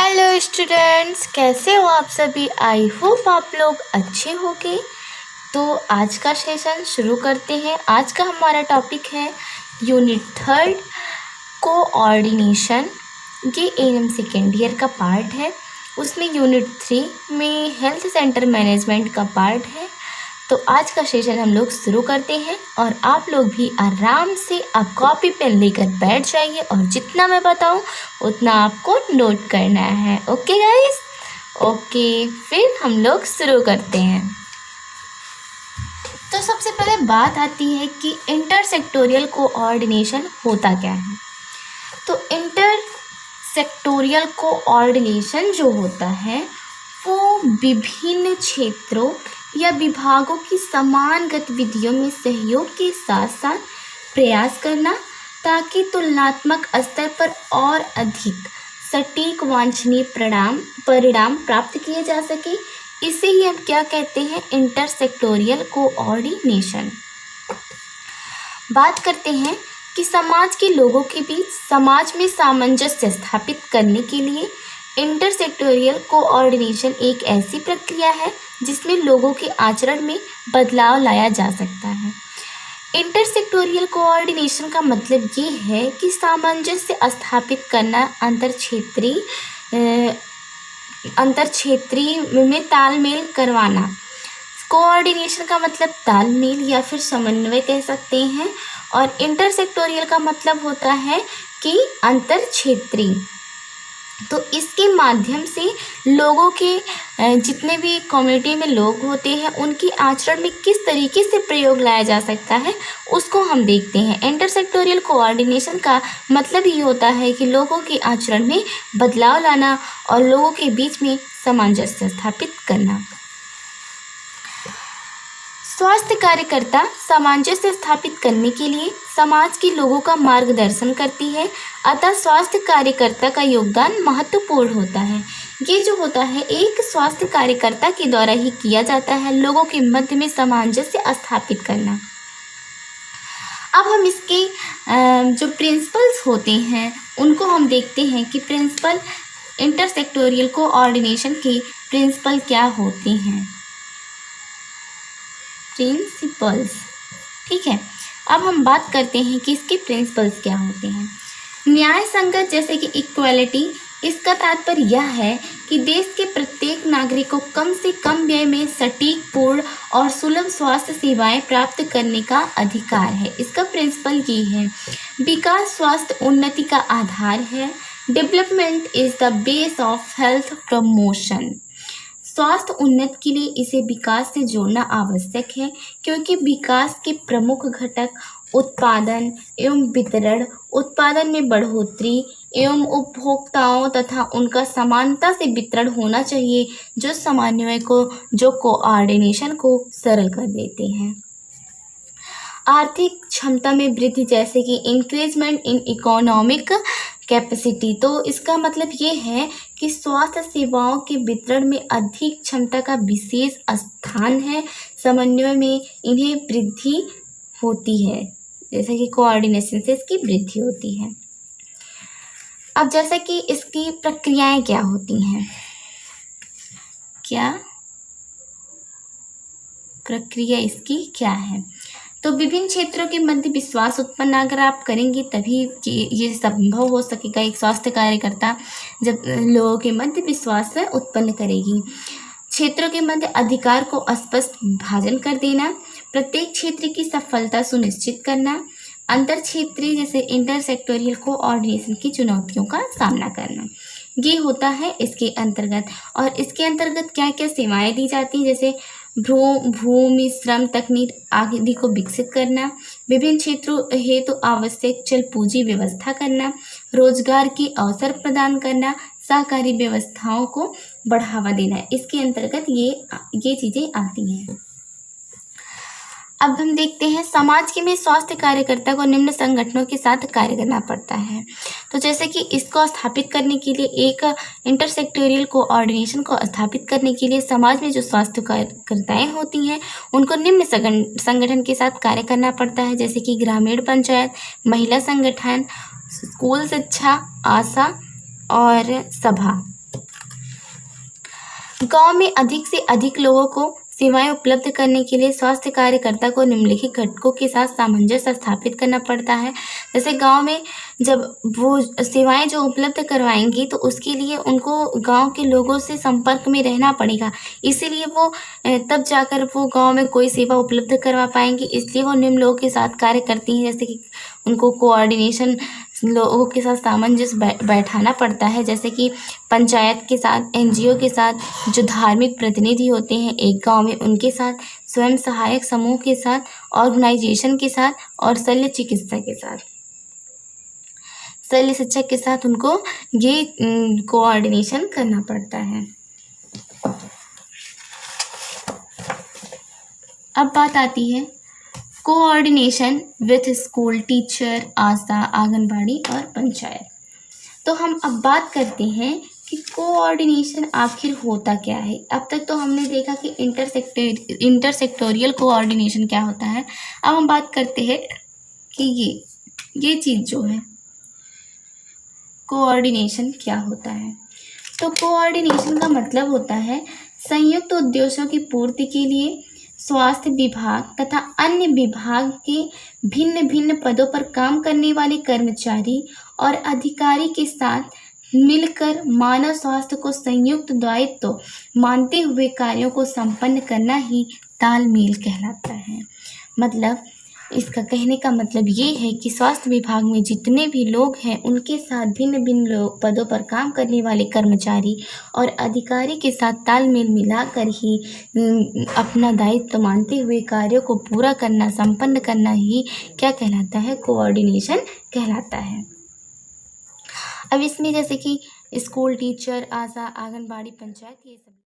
Hello students, कैसे हो आप सभी। आई होप आप लोग अच्छे होंगे। तो आज का सेशन शुरू करते हैं। आज का हमारा टॉपिक है यूनिट 3 कोऑर्डिनेशन। ये एएनएम सेकेंड ईयर का पार्ट है। उसमें यूनिट 3 में हेल्थ सेंटर मैनेजमेंट का पार्ट है। तो आज का सेशन हम लोग शुरू करते हैं और आप लोग भी आराम से अब कॉपी पेन लेकर बैठ जाइए और जितना मैं बताऊं उतना आपको नोट करना है। ओके गाइस, ओके, फिर हम लोग शुरू करते हैं। तो सबसे पहले बात आती है कि इंटरसेक्टोरियल कोऑर्डिनेशन होता क्या है। तो इंटरसेक्टोरियल कोऑर्डिनेशन जो होता है वो विभिन्न क्षेत्रों या विभागों की समान गतिविधियों में सहयोग के साथ साथ प्रयास करना ताकि तुलनात्मक स्तर पर और अधिक सटीक वांछनीय परिणाम प्राप्त किए जा सके। इसे ही हम क्या कहते हैं, इंटरसेक्टोरियल कोऑर्डिनेशन। बात करते हैं कि समाज के लोगों के बीच समाज में सामंजस्य स्थापित करने के लिए इंटरसेक्टोरियल कोऑर्डिनेशन एक ऐसी प्रक्रिया है जिसमें लोगों के आचरण में बदलाव लाया जा सकता है। इंटरसेक्टोरियल कोऑर्डिनेशन का मतलब ये है कि सामंजस्य स्थापित करना, अंतर क्षेत्रीय में तालमेल करवाना। कोऑर्डिनेशन का मतलब तालमेल या फिर समन्वय कह सकते हैं, और इंटरसेक्टोरियल का मतलब होता है कि अंतर क्षेत्रीय। तो इसके माध्यम से लोगों के जितने भी कम्युनिटी में लोग होते हैं उनकी आचरण में किस तरीके से प्रयोग लाया जा सकता है उसको हम देखते हैं। इंटरसेक्टोरियल कोऑर्डिनेशन का मतलब ही होता है कि लोगों के आचरण में बदलाव लाना और लोगों के बीच में सामंजस्य स्थापित करना। स्वास्थ्य कार्यकर्ता सामंजस्य स्थापित करने के लिए समाज के लोगों का मार्गदर्शन करती है, अतः स्वास्थ्य कार्यकर्ता का योगदान महत्वपूर्ण होता है। ये जो होता है एक स्वास्थ्य कार्यकर्ता के द्वारा ही किया जाता है, लोगों के मध्य में सामंजस्य स्थापित करना। अब हम इसके जो प्रिंसिपल्स होते हैं उनको हम देखते हैं कि प्रिंसिपल इंटरसेक्टोरियल कोऑर्डिनेशन के प्रिंसिपल क्या होते हैं। प्रिंसिपल्स, ठीक है। अब हम बात करते हैं कि इसके प्रिंसिपल्स क्या होते हैं। न्याय संगत जैसे कि इक्वालिटी, इसका तात्पर्य यह है कि देश के प्रत्येक नागरिक को कम से कम व्यय में सटीक, पूर्ण और सुलभ स्वास्थ्य सेवाएं प्राप्त करने का अधिकार है। इसका प्रिंसिपल ये है। विकास स्वास्थ्य उन्नति का आधार है। Development is the base of health promotion. स्वास्थ्य उन्नति के लिए इसे विकास से जोड़ना आवश्यक है, क्योंकि विकास के प्रमुख घटक उत्पादन एवं वितरण, उत्पादन में बढ़ोतरी एवं उपभोक्ताओं तथा उनका समानता से वितरण होना चाहिए, जो समन्वय को, जो कोऑर्डिनेशन को सरल कर देते हैं। आर्थिक क्षमता में वृद्धि जैसे कि इंक्रीजमेंट इन इकोनॉमिक कैपेसिटी, तो इसका मतलब ये है कि स्वास्थ्य सेवाओं के वितरण में अधिक क्षमता का विशेष स्थान है। समन्वय में इन्हें वृद्धि होती है, जैसे कि कोऑर्डिनेशन से इसकी वृद्धि होती है। अब जैसे कि इसकी प्रक्रियाएं क्या होती हैं, क्या प्रक्रिया इसकी क्या है। तो विभिन्न क्षेत्रों के मध्य विश्वास उत्पन्न अगर आप करेंगे तभी ये संभव हो सकेगा। एक स्वास्थ्य कार्यकर्ता जब लोगों के मध्य विश्वास उत्पन्न करेगी। क्षेत्रों के मध्य अधिकार को स्पष्ट विभाजन कर देना, प्रत्येक क्षेत्र की सफलता सुनिश्चित करना, अंतर क्षेत्रीय जैसे इंटरसेक्टोरियल कोऑर्डिनेशन की चुनौतियों का सामना करना, ये होता है इसके अंतर्गत। और इसके अंतर्गत क्या क्या सेवाएं दी जाती हैं, जैसे भूमि, श्रम, तकनीक आदि को विकसित करना, विभिन्न क्षेत्रों हेतु आवश्यक चल पूंजी व्यवस्था करना, रोजगार के अवसर प्रदान करना, सहकारी व्यवस्थाओं को बढ़ावा देना। इसके अंतर्गत ये चीज़ें आती हैं। अब हम देखते हैं समाज के में स्वास्थ्य कार्यकर्ता को निम्न संगठनों के साथ कार्य करना पड़ता है। तो जैसे कि इसको स्थापित करने के लिए, एक इंटरसेक्टोरियल कोऑर्डिनेशन को स्थापित करने के लिए समाज में जो स्वास्थ्य कार्यकर्ताएं होती हैं उनको निम्न संगठन के साथ कार्य करना पड़ता है, जैसे कि ग्रामीण पंचायत, महिला संगठन, स्कूल शिक्षा, आशा और सभा। गांव में अधिक से अधिक लोगों को सेवाएं उपलब्ध करने के लिए स्वास्थ्य कार्यकर्ता को निम्नलिखित घटकों के साथ सामंजस्य स्थापित करना पड़ता है। जैसे गांव में जब वो सेवाएं जो उपलब्ध करवाएंगी तो उसके लिए उनको गांव के लोगों से संपर्क में रहना पड़ेगा। इसीलिए वो तब जाकर वो गांव में कोई सेवा उपलब्ध करवा पाएंगी। इसलिए वो निम्न लोगों के साथ कार्य करती हैं, जैसे कि उनको कोऑर्डिनेशन लोगों के साथ सामंजस्य बैठाना पड़ता है, जैसे कि पंचायत के साथ, एनजीओ के साथ, जो धार्मिक प्रतिनिधि होते हैं एक गांव में उनके साथ, स्वयं सहायक समूह के साथ, ऑर्गेनाइजेशन के साथ और शल्य चिकित्सा के साथ, शल्य शिक्षक के साथ उनको ये कोऑर्डिनेशन करना पड़ता है। अब बात आती है कोऑर्डिनेशन विथ स्कूल टीचर, आशा, आंगनबाड़ी और पंचायत। तो हम अब बात करते हैं कि कोऑर्डिनेशन आखिर होता क्या है। अब तक तो हमने देखा कि इंटरसेक्टोरियल कोऑर्डिनेशन क्या होता है। अब हम बात करते हैं कि ये चीज़ जो है कोऑर्डिनेशन क्या होता है। तो कोऑर्डिनेशन का मतलब होता है संयुक्त उद्देश्यों की पूर्ति के लिए स्वास्थ्य विभाग तथा अन्य विभाग के भिन्न भिन्न पदों पर काम करने वाले कर्मचारी और अधिकारी के साथ मिलकर मानव स्वास्थ्य को संयुक्त दायित्व मानते हुए कार्यों को संपन्न करना ही तालमेल कहलाता है। मतलब इसका कहने का मतलब ये है कि स्वास्थ्य विभाग में जितने भी लोग हैं उनके साथ भिन्न भिन्न पदों पर काम करने वाले कर्मचारी और अधिकारी के साथ तालमेल मिलाकर ही अपना दायित्व मानते हुए कार्यों को पूरा करना, संपन्न करना ही क्या कहलाता है, कोऑर्डिनेशन कहलाता है। अब इसमें जैसे कि स्कूल टीचर, आशा, आंगनबाड़ी, पंचायत, ये सब